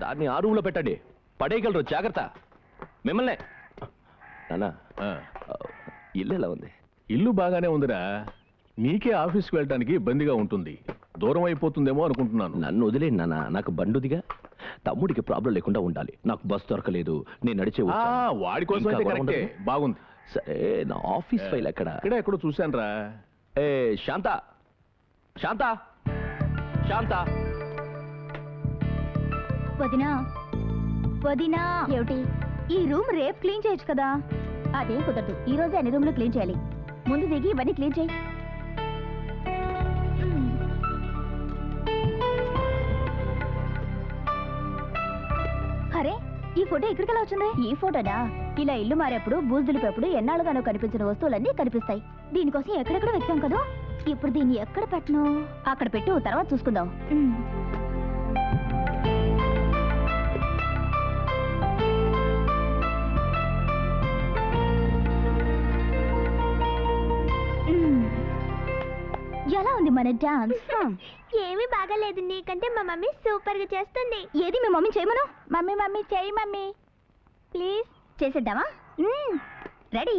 దాన్ని ఆ రూమ్లో పెట్టండి, పడేయగలరు, జాగ్రత్త. మిమ్మల్నే. నాన్న, ఇల్లు ఎలా ఉంది? ఇల్లు బాగానే ఉందిరా. నీకే ఆఫీస్కి వెళ్ళడానికి ఇబ్బందిగా ఉంటుంది, దూరం అయిపోతుందేమో అనుకుంటున్నాను. నన్ను వదిలేండి నాన్న, నాకు బండుదిగా. తమ్ముడికి ప్రాబ్లం లేకుండా ఉండాలి. నాకు బస్ దొరకలేదు, నేను నడిచే వాడి కోసం అయితే కరెక్టే, బాగుంది. సరే, నా ఆఫీస్ ఫైల్ ఎక్కడ? ఎక్కడో చూశాను రా. శాంత, శాంత, శాంత. వదినా, వదినా. ఏమిటి? ఈ రూమ్ రేపు క్లీన్ చేయొచ్చు కదా? అదేం కుదరదు, ఈ రోజే అన్ని రూమ్లు క్లీన్ చేయాలి. ముందు దిగి ఇవన్నీ క్లీన్ చేయి. అరే, ఈ ఫోటో ఇక్కడికి ఎలా వచ్చింది? ఈ ఫోటోనా? ఇలా ఇల్లు మారేప్పుడు, బూజులిపేప్పుడు ఎన్నాళ్ళుగానో కనిపించిన వస్తువులన్నీ కనిపిస్తాయి. దీనికోసం ఎక్కడెక్కడ వెతికాం కదా. ఇప్పుడు దీన్ని ఎక్కడ పెట్టను? అక్కడ పెట్టు, తర్వాత చూసుకుందాం. ఎలా ఉంది మన డాన్స్? ఏమీ బాగాలేదు, నీకంటే మా మమ్మీ సూపర్ గా చేస్తుంది. ఏది మీ మమ్మీ చేయమను. మమ్మీ మమ్మీ చేయి మమ్మీ ప్లీజ్. చేసేద్దామా? రెడీ.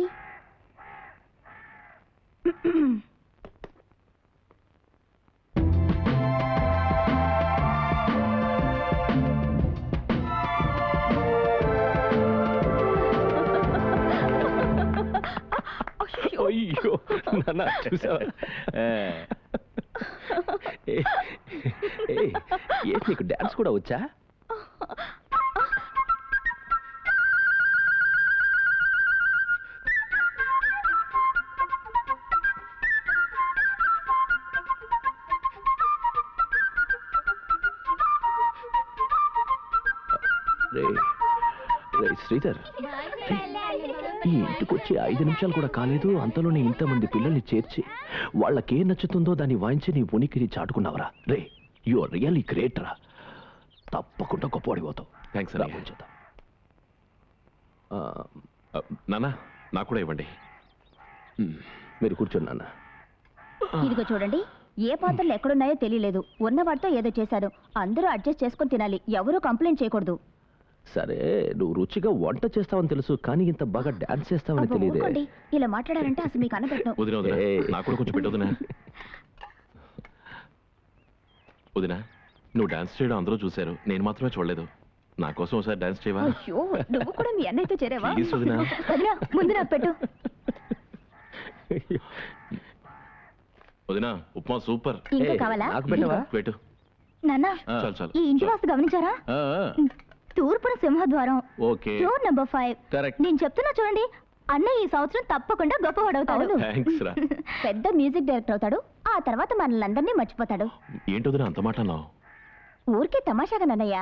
అయ్యో నాన్న, చూసావా? నీకు డాన్స్ కూడా వచ్చా? శ్రీధర్, ఈ ఇంటికొచ్చి 5 నిమిషాలు కూడా కాలేదు, అంతలోనే ఇంతమంది పిల్లల్ని చేర్చి వాళ్ళకేం నచ్చుతుందో దాన్ని వాయించి నీ ఉనికిని చాటుకున్నావరా. రే, యు ఆర్ రియల్లీ గ్రేట్ రా. తప్పకుండా గొప్పవాడిపోతావు. థ్యాంక్స్ రా. నాన్న, నాకు కూడా ఇవ్వండి. మీరు కూర్చోండి నాన్న. ఇదిగో చూడండి, ఏ పాత్రలు ఎక్కడున్నాయో తెలియలేదు. ఉన్నవాడితో ఏదో చేశారు. అందరూ అడ్జస్ట్ చేసుకుని తినాలి, ఎవరూ కంప్లైంట్ చేయకూడదు. సరే, నువ్వు రుచిగా వంట చేస్తావని తెలుసు, కానీ ఇంత బాగా డాన్స్ చేస్తావని తెలియదు. ఇలా మాట్లాడారంటే అసలు మీకు అనబెట్టను. నాకు కూడా కొంచెం పెట్టొద్దునా? వదినా, నువ్వు డాన్స్ చేయడం అందరూ చూశారు, నేను మాత్రమే చూడలేదు. నా కోసం ఒకసారి డాన్స్ చేయవా? అయ్యో, నువ్వు కూడా మీ అన్నయ్యతో చేరావా? వదినా, ముందు నాకు పెట్టు. వదినా, ఉప్మా సూపర్. ఇంకా కావాలా? పెట్టు. నాన్న, చాలు చాలు. ఈ ఇంటి వాస్తు గమనించారా? తూర్పున సింహద్వారం, ఫ్లోర్ నెంబర్ 5. నేను చెప్తున్నా చూడండి, అన్నయ్య ఈ సంవత్సరం తప్పకుండా గొప్పవాడవుతాడు. పెద్ద మ్యూజిక్ డైరెక్టర్ అవుతాడు. ఆ తర్వాత మనల్ని అందరినీ మర్చిపోతాడు. ఏంటో అంత మాట అన్నావు? ఊరికే తమాషాగా నన్నయ్య.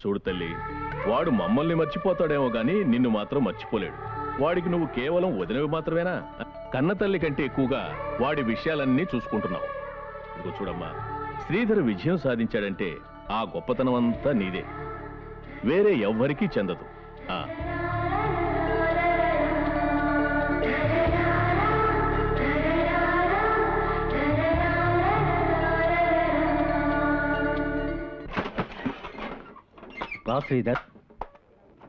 చూడు తల్లి, వాడు మమ్మల్ని మర్చిపోతాడేమో గాని నిన్ను మాత్రం మర్చిపోలేడు. వాడికి నువ్వు కేవలం వదినవి మాత్రమేనా? కన్న తల్లి కంటే ఎక్కువగా వాడి విషయాలన్నీ చూసుకుంటున్నావు. ఇదిగో చూడమ్మా, శ్రీధర్ విజయం సాధించాడంటే ఆ గొప్పతనం అంతా నీదే, వేరే ఎవ్వరికీ చెందదు. శ్రీధర్,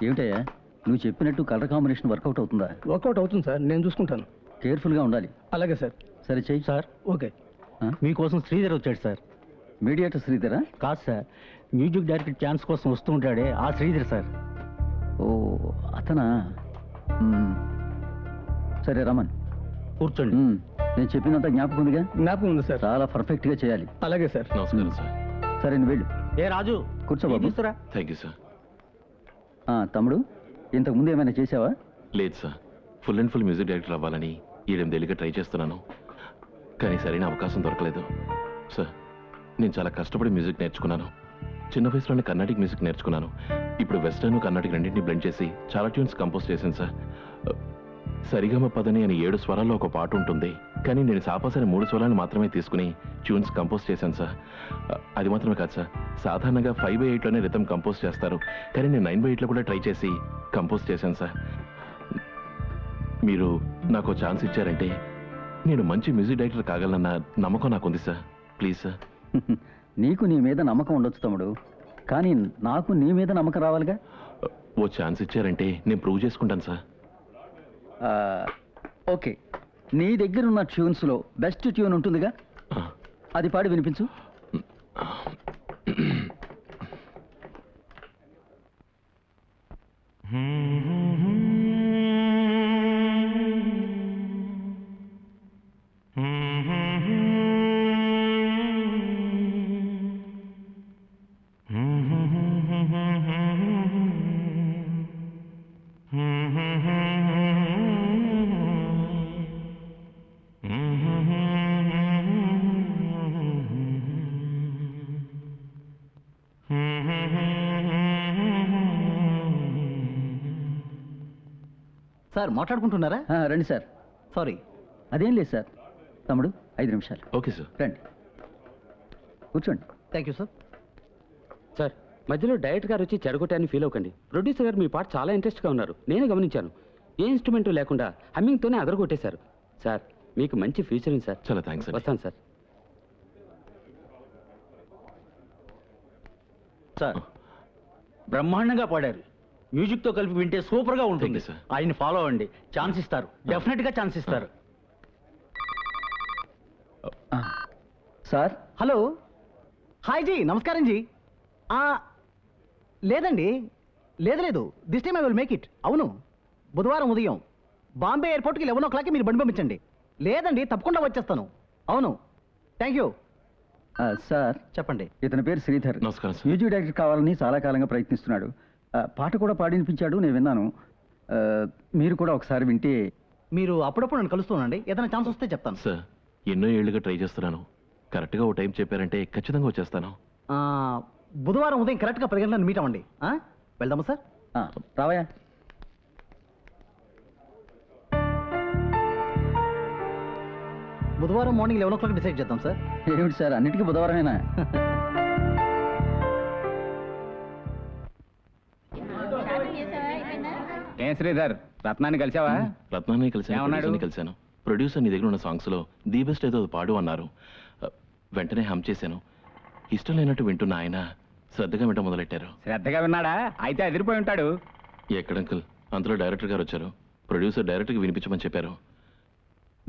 ఏమిటయ్యా నువ్వు చెప్పినట్టు కలర్ కాంబినేషన్ వర్కౌట్ అవుతుందా? వర్కౌట్ అవుతుంది సార్, నేను చూసుకుంటాను. కేర్ఫుల్గా ఉండాలి. అలాగే సార్. సరే చెయ్యి సార్. ఓకే. మీకోసం శ్రీధర్ వచ్చాడు సార్. మీడియేటర్ శ్రీధరా? కాదు సార్, మ్యూజిక్ డైరెక్టర్ ఛాన్స్ కోసం వస్తూ ఉంటాడే ఆ శ్రీధర్ సార్. ఓ, అతనా? సరే రమన్, కూర్చోండి. నేను చెప్పినంత జ్ఞాపకం ఉందిగా? జ్ఞాపకం ఉంది సార్. చాలా పర్ఫెక్ట్గా చేయాలి. అలాగే సార్. నమస్కారం సార్. సరే నువ్వు వెళ్ళు. ఏ రాజు, కూర్చో బాబు. Thank you sir. తమ్ముడు, ఇంతకు ముందు ఏమైనా చేసావా? లేదు sir, full and full music director అవ్వాలని 7 ఏళ్ళుగా ట్రై చేస్తున్నాను, కానీ సరైన అవకాశం దొరకలేదు సార్. నేను చాలా కష్టపడి మ్యూజిక్ నేర్చుకున్నాను. చిన్న వయసులోనే కర్ణాటిక్ మ్యూజిక్ నేర్చుకున్నాను. ఇప్పుడు వెస్టర్న్ కర్ణాటిక్ రెండింటిని బ్లెండ్ చేసి చాలా ట్యూన్స్ కంపోజ్ చేశాను సార్. సరిగమ పదని అని 7 స్వరాల్లో ఒక పాట ఉంటుంది, కానీ నేను సాపాసని 3 స్వరాలను మాత్రమే తీసుకుని ట్యూన్స్ కంపోజ్ చేశాను సార్. అది మాత్రమే కాదు సార్, సాధారణంగా 5/8లోనే రిథమ్ కంపోజ్ చేస్తారు, కానీ నేను 9/8లో కూడా ట్రై చేసి కంపోజ్ చేశాను సార్. మీరు నాకు ఛాన్స్ ఇచ్చారంటే నేను మంచి మ్యూజిక్ డైరెక్టర్ కాగలనన్న నమ్మకం నాకుంది సార్. Please sir. నీకు నీ మీద నమ్మకం ఉండొచ్చు తమ్ముడు, కానీ నాకు నీ మీద నమ్మకం రావాలిగా. ఓ ఛాన్స్ ఇచ్చారంటే నేను ప్రూవ్ చేసుకుంటాను సార్. ఓకే, నీ దగ్గర ఉన్న ట్యూన్స్లో బెస్ట్ ట్యూన్ ఉంటుందిగా, అది పాడి వినిపించు. సార్ మాట్లాడుకుంటున్నారా? రండి సార్. సారీ. అదేం లేదు సార్. తమ్ముడు 5 నిమిషాలు. Okay sir. రండి, కూర్చోండి. Thank you sir. సార్, మధ్యలో డైరెక్టర్ గారు వచ్చి చెడగొట్టారని ఫీల్ అవ్వకండి. ప్రొడ్యూసర్ గారు మీ పాట చాలా ఇంట్రెస్ట్గా ఉన్నారు, నేనే గమనించాను. ఏ ఇన్స్ట్రుమెంట్ లేకుండా హమ్మింగ్తోనే అదరగొట్టేశారు. సార్, మీకు మంచి ఫ్యూచర్ ఉంది సార్. చాలా థ్యాంక్స్. వస్తాను సార్. సార్, బ్రహ్మాండంగా పాడారు. మ్యూజిక్తో కలిపి వింటే సూపర్గా ఉంటుంది సార్. ఆయన్ని ఫాలో అవ్వండి, ఛాన్స్ ఇస్తారు, డెఫినెట్గా ఛాన్స్ ఇస్తారు. సార్, హలో, హాయ్ జీ, నమస్కారం జీ. లేదండి, లేదు, this time I will make it. అవును, బుధవారం ఉదయం బాంబే ఎయిర్పోర్ట్కి 11 o'clockకి మీరు బండి పంపించండి. లేదండి, తప్పకుండా వచ్చేస్తాను. అవును, థ్యాంక్ యూ. సార్ చెప్పండి. ఇతని పేరు శ్రీధర్. నమస్కారం సార్. మ్యూజిక్ డైరెక్టర్ కావాలని చాలా కాలంగా ప్రయత్నిస్తున్నాడు. పాట కూడా పాడినిపించాడు, నేను విన్నాను. మీరు కూడా ఒకసారి వింటే. మీరు అప్పుడప్పుడు నన్ను కలుస్తున్నానండి, ఏదైనా ఛాన్స్ వస్తే చెప్తాను. సార్, ఎన్నో ఏళ్ళుగా ట్రై చేస్తున్నాను. కరెక్ట్గా ఓ టైం చెప్పారంటే ఖచ్చితంగా వచ్చేస్తాను. బుధవారం ఉదయం కరెక్ట్గా 10 గంటలకు మీట్ అవ్వండి. వెళ్దామా సార్? రావయ్యా. బుధవారం మార్నింగ్ 11 o'clock డిసైడ్ చేద్దాం సార్. ఏమిటి సార్, అన్నిటికీ బుధవారమేనా? ఏం శ్రీధర్, రత్నాన్ని కలిసావా? రత్నాన్ని కలిసాను, ప్రొడ్యూసర్ని కలిశాను. ప్రొడ్యూసర్ నీ దగ్గర ఉన్న సాంగ్స్లో ది బెస్ట్ ఏదో పాడు అన్నారు. వెంటనే హమ్ చేశాను. ఇష్టం లేనట్టు వింటున్న ఆయన శ్రద్ధగా వింట మొదలెట్టారు. శ్రద్ధగా విన్నాడా? అయితే అదిరిపోయి ఉంటాడు. ఎక్కడ అంకుల్, అంతలో డైరెక్టర్ గారు వచ్చారు. ప్రొడ్యూసర్ డైరెక్ట్గా వినిపించమని చెప్పారు.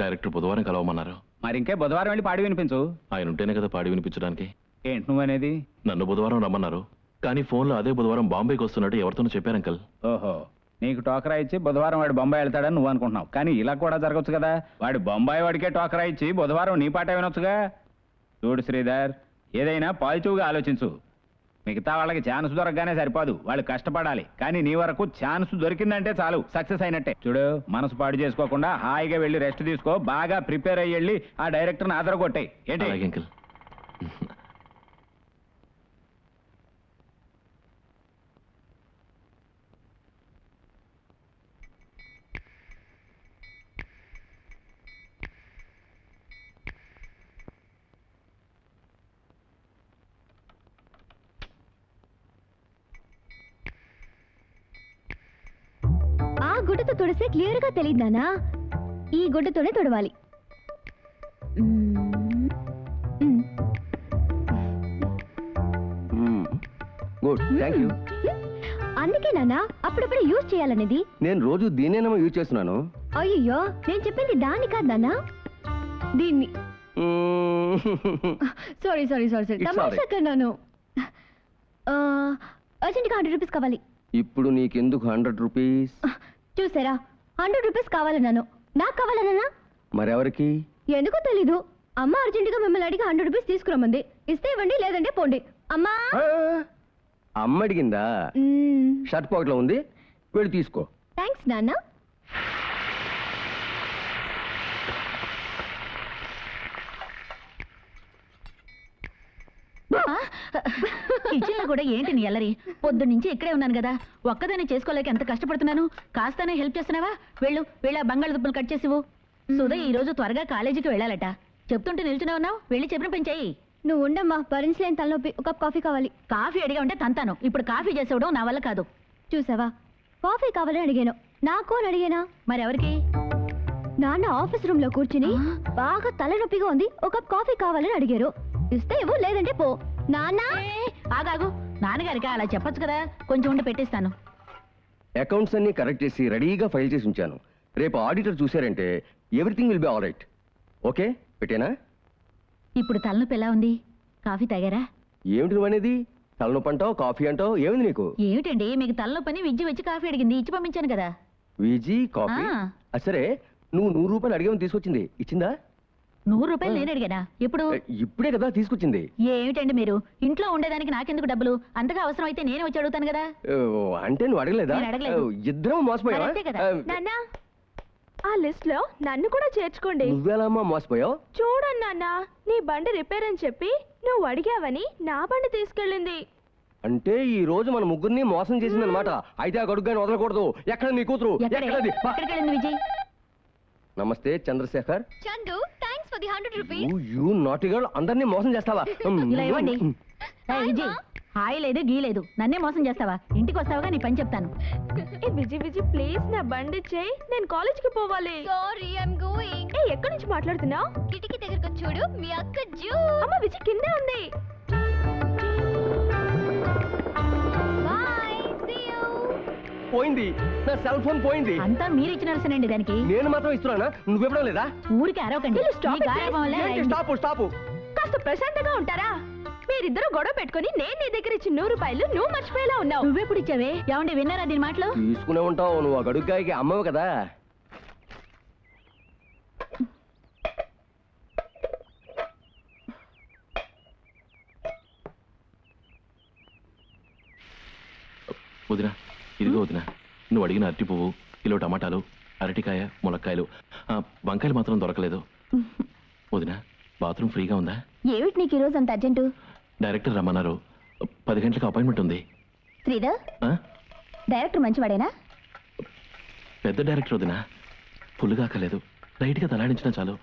డైరెక్టర్ బుధవారం కలవమన్నారు. మరి ఇంకే బుధవారం వెళ్ళి పాడి వినిపించు. ఆయన ఉంటేనే కదా పాడి వినిపించడానికి. ఏంటి నువ్వనేది? నన్ను బుధవారం రమ్మన్నారు, కానీ ఫోన్లో అదే బుధవారం బాంబేకి వస్తున్నట్టు ఎవరితోనో చెప్పారు అంకల్. ఓహో, నీకు టోకరా ఇచ్చి బుధవారం వాడు బొంబాయి వెళ్తాడని నువ్వు అనుకుంటున్నావు. కానీ ఇలా కూడా జరగచ్చు కదా. వాడు బొంబాయి వాడికే టోకరా ఇచ్చి బుధవారం నీ పాట వినొచ్చుగా. చూడు శ్రీధర్, ఏదైనా పాజిటివ్గా ఆలోచించు. మిగతా వాళ్ళకి ఛాన్స్ దొరకగానే సరిపోదు, వాళ్ళు కష్టపడాలి. కానీ నీ వరకు ఛాన్స్ దొరికిందంటే చాలు, సక్సెస్ అయినట్టే. చూడు, మనసు పాడు చేసుకోకుండా హాయిగా వెళ్ళి రెస్ట్ తీసుకో. బాగా ప్రిపేర్ అయ్యి వెళ్ళి ఆ డైరెక్టర్ని ఆదరగొట్టాయి. ఏంటి? అలాగే అంకల్. గుడ్డతో తుడిస్తే క్లియర్ గా తెలియదు నానా. ఈ గుడ్డతోనే తుడవాలి. Good, thank you. అందుకే నానా అప్పుడప్పుడు యూజ్ చేయాలనేది. నేను రోజు దీనేనేమో యూజ్ చేస్తున్నాను. అయ్యో, నేను చెప్పింది దాన్ని కాదు నానా, దీన్ని. సారీ సారీ సారీ సారీ, తమాషా కన్నాను. అర్జెంట్గా 100 రూపీస్ కావాలి. ఇప్పుడు నీకెందుకు 100 రూపీస్? చూసారా, 100 రూపీస్ కావాలన్నాను. నాకు కావాలన్నా? మరెవరికి? ఎందుకో తెలీదు. అమ్మ అర్జెంటుగా మిమ్మల్ని అడిగి 100 రూపీస్ తీసుకురమ్మంది. ఇస్తే ఇవ్వండి, లేదంటే పోండి. అమ్మా. అమ్మ అడిగిందా? షర్ట్ పాకెట్లో ఉంది, వెళ్ళి తీసుకో. థ్యాంక్స్ నాన్న. కిచెన్లో కూడా ఏంటి నీ అల్లరి? పొద్దున్నుంచి ఇక్కడే ఉన్నాను కదా, ఒక్కదాన్ని చేసుకోలేక ఎంత కష్టపడుతున్నాను. కాస్తానే హెల్ప్ చేస్తున్నావా? వెళ్ళు, వెళ్ళా బంగాళదుంపలు కట్ చేసివు. సుధ ఈ రోజు త్వరగా కాలేజీకి వెళ్ళాలట. చెప్తుంటే నిల్చునే ఉన్నావు, వెళ్ళి చెప్పిన పని చెయ్యి. నువ్వు ఉండమ్మా, భరించలేని తలనొప్పి. ఒక కప్ కాఫీ కావాలి. కాఫీ అడిగా ఉంటే తంతాను. ఇప్పుడు కాఫీ చేసేవడం నా వల్ల కాదు. చూసావా, కాఫీ కావాలని అడిగాను. నాకు అని అడిగానా? మరెవరికి? నాన్న ఆఫీస్ రూమ్ లో కూర్చుని బాగా తలనొప్పిగా ఉంది, ఒక కప్ కాఫీ కావాలని అడిగారు. ఇస్తే ఇవ్వు, లేదంటే పో. నానా ఆగాగు, నాన్నగారికి అలా చెప్పొచ్చు కదా, కొంచెం ఉండి పెట్టిస్తాను. అకౌంట్స్ అన్ని కరెక్ట్ చేసి రెడీగా ఫైల్ చేసి ఉంచాను. రేపు ఆడిటర్ చూశారంటే everything will be all right. Okay, పెట్టేనా? ఇప్పుడు తలనొప్పి ఎలా ఉంది? కాఫీ తాగారా? ఏమిటి నువ్వు అనేది? తలనొప్పి అంటావు, కాఫీ అంటావు, ఏమిటి నీకు? ఏమిటండి మీకు తలనొప్పని విజ్జి వచ్చి కాఫీ అడిగింది, ఇచ్చి పంపించాను కదా. విజీ కాఫీ? ఆ. సరే, నువ్వు 100 రూపాయలు అడిగామని తీసుకొచ్చింది, ఇచ్చిందా? 100 రూపాయలు నేను అడిగానా? ఎప్పుడు? ఇప్పుడే కదా తీసుకొచ్చింది. ఏమిటండి మీరు, ఇంట్లో ఉండేదానికి నాకెందుకు డబ్బులు? అంతగా అవసరం అయితే నేనే వచ్చి అడుగుతాను కదా. అంటే నువ్వు అడగలేదా? నేను అడగలేదు. ఇద్దరం మోసపోయావా? మరి అంతే కదా. నాన్న ఆ లిస్ట్ లో నన్ను కూడా చేర్చుకోండి. నువ్వెలామా మోసపోయావు? చూడండి నాన్న, నీ బండి రిపేర్ అని చెప్పి నువ్వు అడిగావని నా బండి తీసుకెళ్ళింది. అంటే ఈ రోజు మన ముగ్గురిని మోసం చేసింది అనమాట. అయితే ఆ గడుగ్గాని వదలకూడదు. ఎక్కడ నీ కూతురు? ఎక్కడది? ఎక్కడికి వెళ్ళింది విజయ్? నమస్తే Chandrashekar. Chandu, thanks for the 100 rupees. You naughty girl, అందరినీ మోసం చేస్తావా? ఇలా ఇవ్వండి. ఏయ్ విజయ్, హాయ్ లేదు గీ లేదు, నన్నే మోసం చేస్తావా? ఇంటికి వస్తావుగా, నీ పని చెప్తాను. ఏ విజి ప్లీజ్ నా బండి చేయి, నేను కాలేజ్ కి పోవాలి. Sorry, I am going. ఏ ఎక్కడి నుంచి మాట్లాడుతున్నావు? కిటికీ దగ్గరకు వచ్చి చూడు, మీ అక్క జూ. అమ్మ విజి కిందే ఉంది. Bye, see you. పోయింది, నా సెల్ ఫోన్ పోయింది. అంతా మీరు ఇచ్చిన నర్సనండి దానికి. నేను మాత్రం ఇస్తున్నానా? నువ్వెప్పడం లేదా? ఊరికి అరవకండి. Will you stop me it, గారాబం వల్ల ఏంటి? Stop stop. కాస్త ప్రశాంతంగా ఉంటారా? మీరిద్దరు గొడవ పెట్టుకొని నేను నీ దగ్గర ఇచ్చిన 100 రూపాయలు నువ్వు మర్చిపోయేలా ఉన్నావు. నువ్వెప్పుడు ఇచ్చావే? ఏమండి విన్నారా దీని మాటలు? తీసుకునే ఉంటావు, నువ్వు ఆ గడుగ్గాయికి అమ్మవు కదా. వదినా, ఇదిగో వదినా, నువ్వు అడిగిన అరటి పువ్వు, కిలో టమాటాలు, అరటికాయ, ములక్కాయలు. వంకాయలు మాత్రం దొరకలేదు. వదినా, బాత్రూమ్ ఫ్రీగా ఉందా? ఏమిటి నీకు ఈరోజు అంత అర్జెంటు? డైరెక్టర్ రమ్మన్నారు. 10 గంటలకు అపాయింట్మెంట్ ఉంది. శ్రీధర్, ఆ? డైరెక్టర్ మంచివాడేనా? పెద్ద డైరెక్టర్ వదినా, ఫుల్గా అక్కర్లేదు, లైట్గా తలాడించినా చాలు.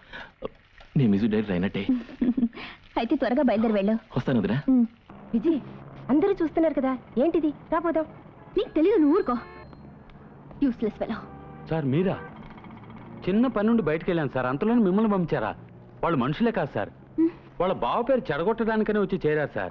నీ మ్యూజిక్ డైరెక్టర్ అయినట్టే. అయితే త్వరగా బయలుదేరి వెళ్ళు. వస్తాను వదినా. విజయ్, అందరూ చూస్తున్నారు కదా, ఏంటిది? రాపోదాం. నీకు తెలియదు, నువ్వు ఊరుకో. Useless fellow. సార్ మీరా? చిన్న పని నుండి బయటకు వెళ్ళాను సార్, అంతలోనే మిమ్మల్ని పంపించారా? వాళ్ళు మనుషులే కాదు సార్, వాళ్ళ బావ పేరు చెడగొట్టడానికనే వచ్చి చేరారు సార్.